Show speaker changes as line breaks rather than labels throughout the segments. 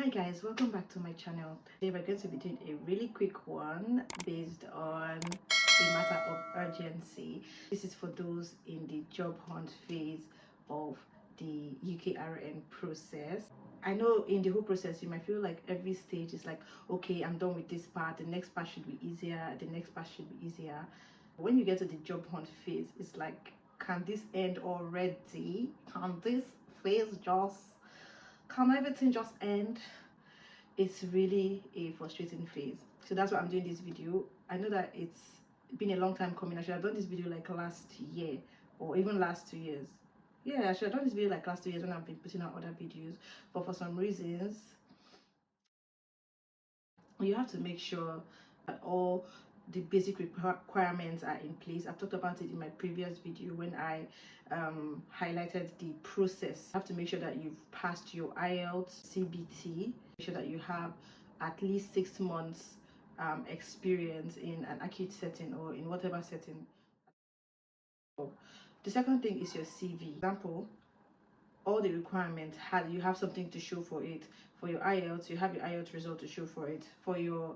Hi guys, welcome back to my channel. Today we're going to be doing a really quick one based on a matter of urgency. This is for those in the job hunt phase of the UKRN process. I know in the whole process you might feel like every stage is like, okay, I'm done with this part, the next part should be easier, the next part should be easier. When you get to the job hunt phase, it's like, can this end already? Can everything just end? It's really a frustrating phase. So that's why I'm doing this video. I know that it's been a long time coming. I should have done this video like last year or even last 2 years. Yeah, I should have done this video like last 2 years when I've been putting out other videos, but for some reasons you have to make sure that all the basic requirements are in place. I've talked about it in my previous video when I highlighted the process. You have to make sure that you've passed your IELTS, CBT, make sure that you have at least 6 months experience in an acute setting or in whatever setting. The second thing is your CV. For example, all the requirements, you have something to show for it. For your IELTS, you have your IELTS result to show for it. For your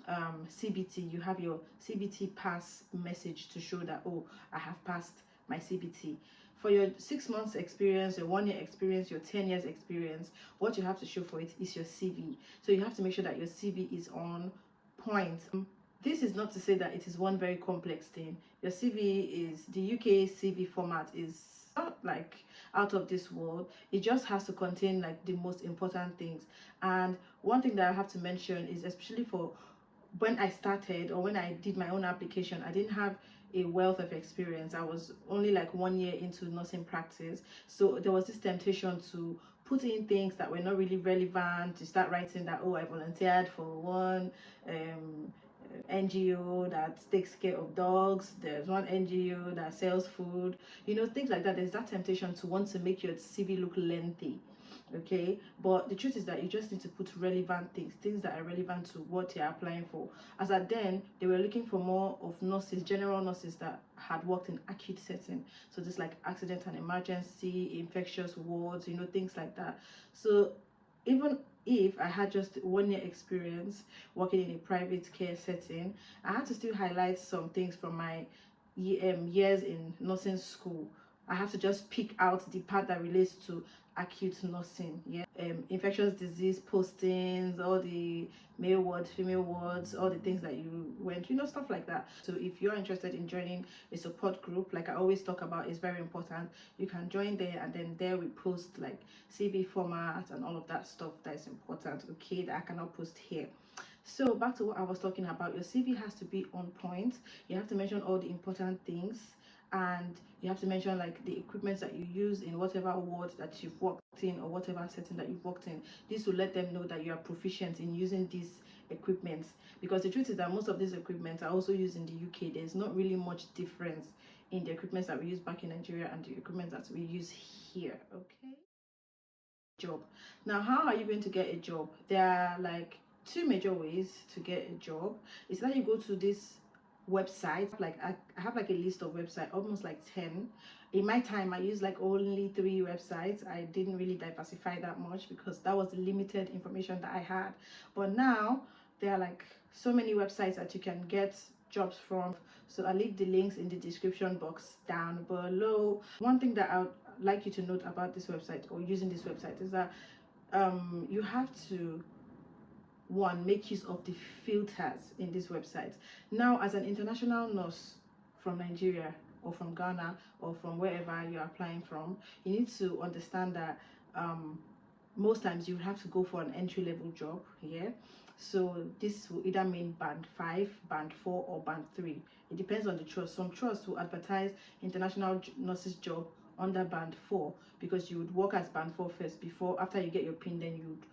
CBT, you have your CBT pass message to show that, oh, I have passed my CBT. For your 6 months experience, your 1 year experience, your 10 years experience, what you have to show for it is your CV. So you have to make sure that your CV is on point. This is not to say that it is one very complex thing. Your CV is, the UK CV format is not like out of this world. It just has to contain like the most important things. And one thing that I have to mention is, especially for when I started or when I did my own application, I didn't have a wealth of experience. I was only like 1 year into nursing practice, so there was this temptation to put in things that were not really relevant, to start writing that, oh, I volunteered for one NGO that takes care of dogs, there's one NGO that sells food, you know, things like that. There's that temptation to want to make your CV look lengthy, okay? But the truth is that you just need to put relevant things that are relevant to what you're applying for. As at then, they were looking for more of nurses, general nurses that had worked in acute setting, so just like accident and emergency, infectious wards, you know, things like that. So even if I had just 1 year experience working in a private care setting, I had to still highlight some things from my years in nursing school. I have to just pick out the part that relates to acute nursing, yeah. Infectious disease postings, all the male wards, female wards, all the things that you went, you know, stuff like that. So if you're interested in joining a support group, like I always talk about, is very important, you can join there, and then there we post like CV format and all of that stuff that is important, okay, that I cannot post here. So back to what I was talking about, your CV has to be on point. You have to mention all the important things, and you have to mention like the equipment that you use in whatever ward that you've worked in or whatever setting that you've worked in. This will let them know that you are proficient in using these equipment, because the truth is that most of these equipment are also used in the UK. There's not really much difference in the equipment that we use back in Nigeria and the equipment that we use here, okay? Job. Now, how are you going to get a job? There are like 2 major ways to get a job. It's that you go to this website, like I have like a list of websites, almost like 10. In my time, I used like only 3 websites. I didn't really diversify that much because that was the limited information that I had. But now there are like so many websites that you can get jobs from. So I'll leave the links in the description box down below. One thing that I would like you to note about this website or using this website is that you have to, one, make use of the filters in this website. Now, as an international nurse from Nigeria or from Ghana or from wherever you're applying from, you need to understand that most times you have to go for an entry-level job here. So this will either mean band 5, band 4, or band 3. It depends on the trust. Some trusts will advertise international nurses job under band 4, because you would work as band 4 first before, after you get your pin, then you would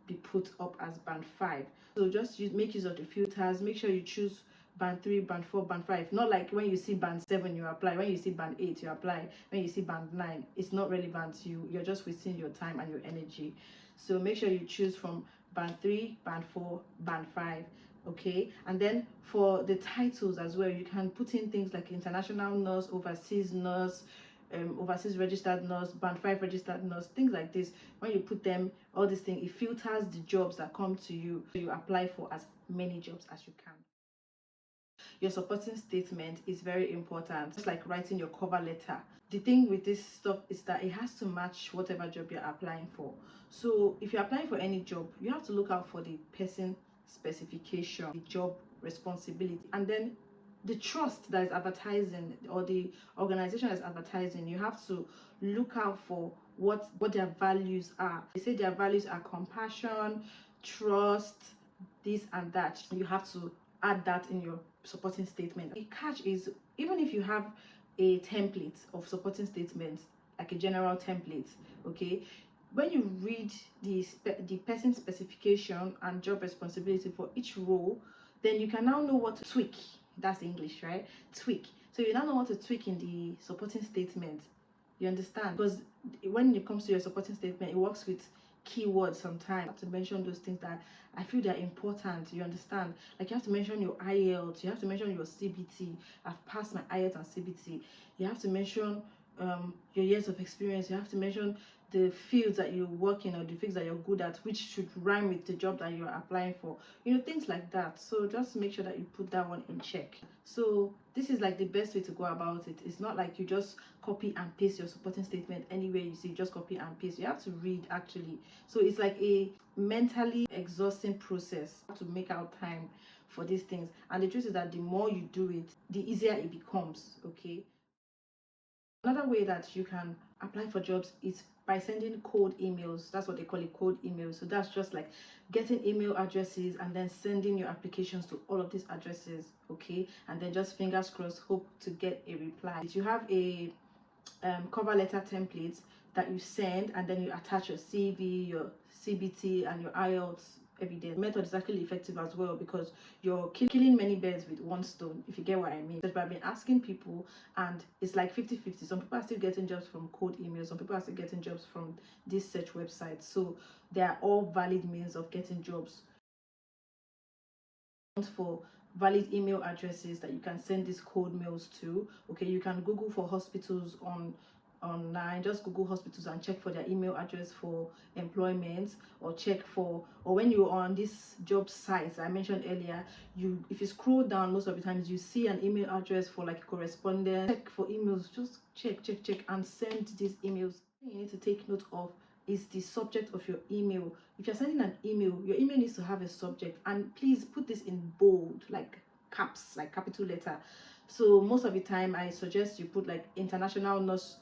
be put up as band 5. So just make use of the filters. Make sure you choose band 3, band 4, band 5. Not like when you see band 7 you apply, when you see band 8 you apply, when you see band 9 it's not relevant to you. You're just wasting your time and your energy. So make sure you choose from band 3, band 4, band 5, okay? And then for the titles as well, you can put in things like international nurse, overseas nurse, overseas registered nurse, band 5 registered nurse, things like this. When you put them, all these things, it filters the jobs that come to you. So you apply for as many jobs as you can. Your supporting statement is very important. It's like writing your cover letter. The thing with this stuff is that it has to match whatever job you're applying for. So if you're applying for any job, you have to look out for the person specification, the job responsibility, and then the trust that is advertising, or the organization that's advertising. You have to look out for what their values are. They say their values are compassion, trust, this and that. You have to add that in your supporting statement. The catch is, even if you have a template of supporting statements, like a general template, okay, when you read the person specification and job responsibility for each role, then you can now know what to tweak. That's English, right? Tweak. So you now know what to tweak in the supporting statement. You understand? Because when it comes to your supporting statement, it works with keywords sometimes. You have to mention those things that I feel they're important. You understand? Like you have to mention your IELTS, you have to mention your CBT. I've passed my IELTS and CBT. You have to mention your years of experience. You have to mention the fields that you work in, or the things that you're good at, which should rhyme with the job that you're applying for. You know, things like that. So just make sure that you put that one in check. So this is like the best way to go about it. It's not like you just copy and paste your supporting statement anywhere you see, just copy and paste. You have to read actually. So it's like a mentally exhausting process to make out time for these things. And the truth is that the more you do it, the easier it becomes. Okay. Another way that you can apply for jobs is by sending cold emails. That's what they call it, cold emails. So that's just like getting email addresses and then sending your applications to all of these addresses, okay? And then just fingers crossed, hope to get a reply. If you have a cover letter template that you send, and then you attach your CV, your CBT, and your IELTS evidence. The method is actually effective as well, because you're killing many birds with one stone, if you get what I mean. But I've been asking people, and it's like 50-50. Some people are still getting jobs from cold emails, some people are still getting jobs from these search websites. So they are all valid means of getting jobs. For valid email addresses that you can send these cold mails to, okay, you can Google for hospitals online. Just Google hospitals and check for their email address for employment, or check for, or when you're on this job sites I mentioned earlier, if you scroll down, most of the times you see an email address for like correspondence. Check for emails, just check and send these emails. You need to take note of is the subject of your email. If you're sending an email, your email needs to have a subject, and please put this in bold, like caps, like capital letter. So most of the time I suggest you put like international nurse,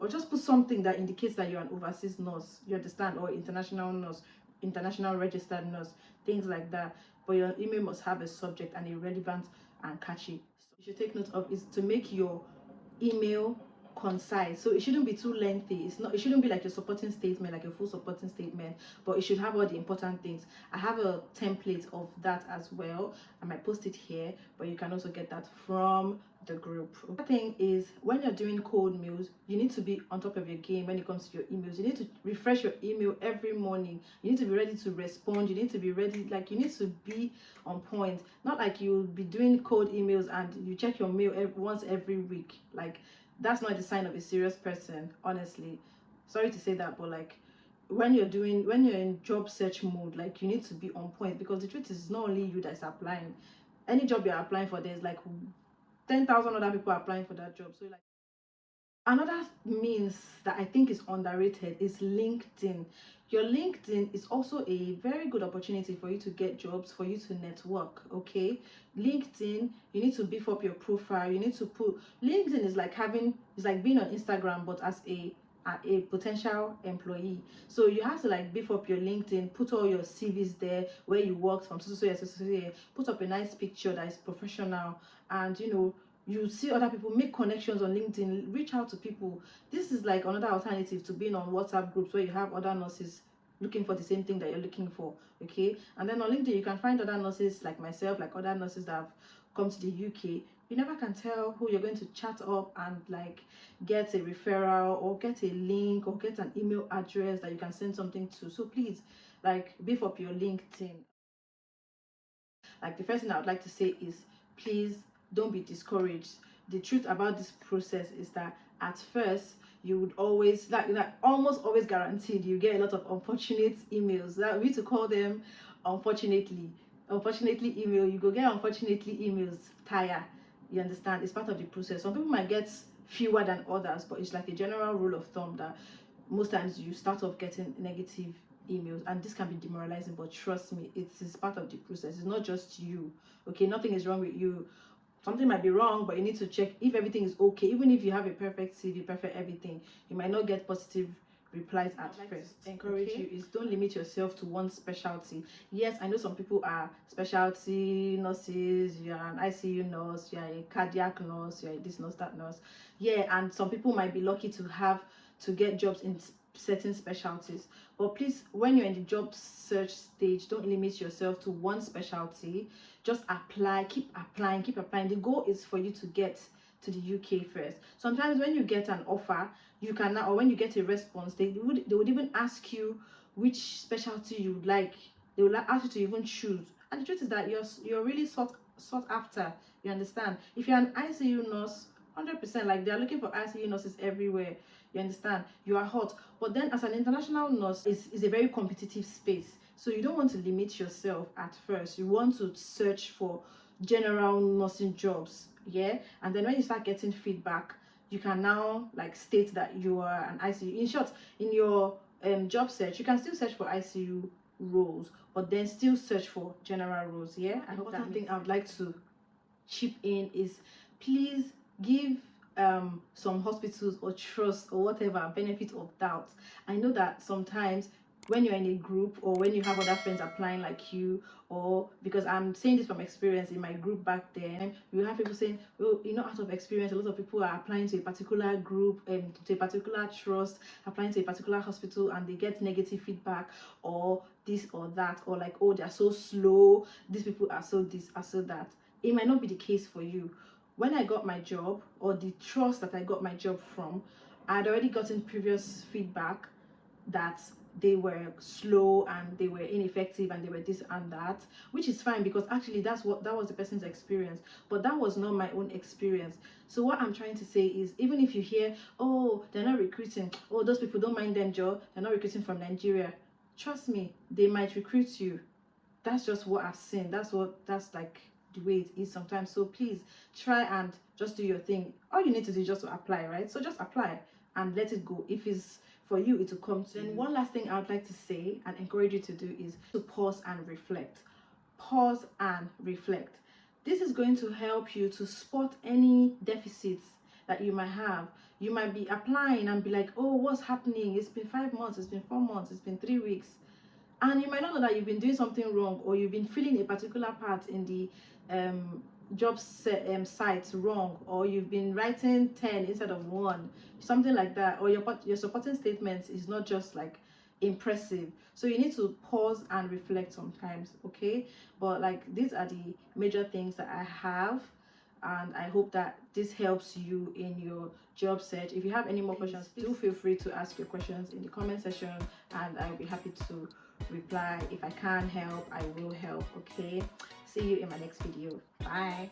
or just put something that indicates that you're an overseas nurse, you understand, or international nurse, international registered nurse, things like that. But your email must have a subject and a relevant and catchy. So you should take note of is to make your email concise. So it shouldn't be too lengthy. It shouldn't be like a supporting statement, like a full supporting statement, but it should have all the important things. I have a template of that as well. I might post it here, but you can also get that from the group. The thing is, when you're doing cold mails, you need to be on top of your game when it comes to your emails. You need to refresh your email every morning. You need to be ready to respond. You need to be ready, like you need to be on point. Not like you'll be doing cold emails and you check your mail once every week. Like that's not the sign of a serious person, honestly. Sorry to say that, but like when you're in job search mode, like you need to be on point, because the truth is not only you that's applying. Any job you're applying for, there's like 10,000 other people applying for that job. So like, another means that I think is underrated is LinkedIn. Your LinkedIn is also a very good opportunity for you to get jobs, for you to network, okay? LinkedIn, you need to beef up your profile. You need to put, LinkedIn is like being on Instagram, but as a potential employee. So you have to like beef up your LinkedIn, put all your CVs there, where you worked from so year, put up a nice picture that is professional, and you see other people, make connections on LinkedIn, reach out to people. This is like another alternative to being on WhatsApp groups where you have other nurses looking for the same thing that you're looking for, okay? And then on LinkedIn you can find other nurses like myself, like other nurses that have come to the UK. You never can tell who you're going to chat up and like get a referral, or get a link, or get an email address that you can send something to. So please, like, beef up your LinkedIn. Like, the first thing I would like to say is, please don't be discouraged. The truth about this process is that at first you would always like almost always guaranteed you get a lot of unfortunate emails. That we need to call them unfortunately email. You go get unfortunately emails tire. You understand? It's part of the process. Some people might get fewer than others, but it's like a general rule of thumb that most times you start off getting negative emails, and this can be demoralizing, but trust me, it is part of the process. It's not just you. Okay, nothing is wrong with you. Something might be wrong, but you need to check if everything is okay. Even if you have a perfect CV, perfect everything, you might not get positive replies at first. Encourage you is don't limit yourself to one specialty. Yes, I know some people are specialty nurses. You are an ICU nurse, you are a cardiac nurse, you are this nurse, that nurse. Yeah, and some people might be lucky to get jobs in certain specialties, but please, when you're in the job search stage, don't limit yourself to one specialty. Just apply, keep applying, keep applying. The goal is for you to get to the UK first. Sometimes when you get an offer, you can now, or when you get a response, they would even ask you which specialty you would like. They will ask you to even choose, and the truth is that you're really sought after. You understand? If you're an ICU nurse, 100%, like they are looking for ICU nurses everywhere. You understand? You are hot. But then as an international nurse, is a very competitive space, so you don't want to limit yourself at first. You want to search for general nursing jobs, yeah, and then when you start getting feedback, you can now like state that you are an ICU. In short, in your job search, you can still search for ICU roles, but then still search for general roles. Yeah, I hope that thing I would like to chip in is, please give some hospitals or trust or whatever benefit of doubt. I know that sometimes when you're in a group, or when you have other friends applying like you, or because I'm saying this from experience in my group back then, you have people saying, well, out of experience, a lot of people are applying to a particular group, to a particular trust, applying to a particular hospital, and they get negative feedback, or this or that, or like, oh, they're so slow, these people are so this, are so that. It might not be the case for you. When I got my job, or the trust that I got my job from, I had already gotten previous feedback that they were slow and they were ineffective and they were this and that, which is fine, because actually that was the person's experience, but that was not my own experience. So what I'm trying to say is, even if you hear, oh, they're not recruiting, oh, those people don't mind them job, they're not recruiting from Nigeria, trust me, they might recruit you. That's just what I've seen. That's like the way it is sometimes. So please try and just do your thing. All you need to do is just to apply, right? So just apply and let it go. If it's for you, it will come to you. Then one last thing I would like to say and encourage you to do is to pause and reflect. Pause and reflect. This is going to help you to spot any deficits that you might have. You might be applying and be like, oh, what's happening? It's been 5 months, it's been 4 months, it's been 3 weeks, and you might not know that you've been doing something wrong, or you've been filling a particular part in the site wrong, or you've been writing 10 instead of 1, something like that, or your supporting statements is not just like impressive. So you need to pause and reflect sometimes, okay? But like, these are the major things that I have, and I hope that this helps you in your job search. If you have any more questions, do feel free to ask your questions in the comment section, and I'll be happy to reply. If I can help, I will help. Okay, see you in my next video. Bye.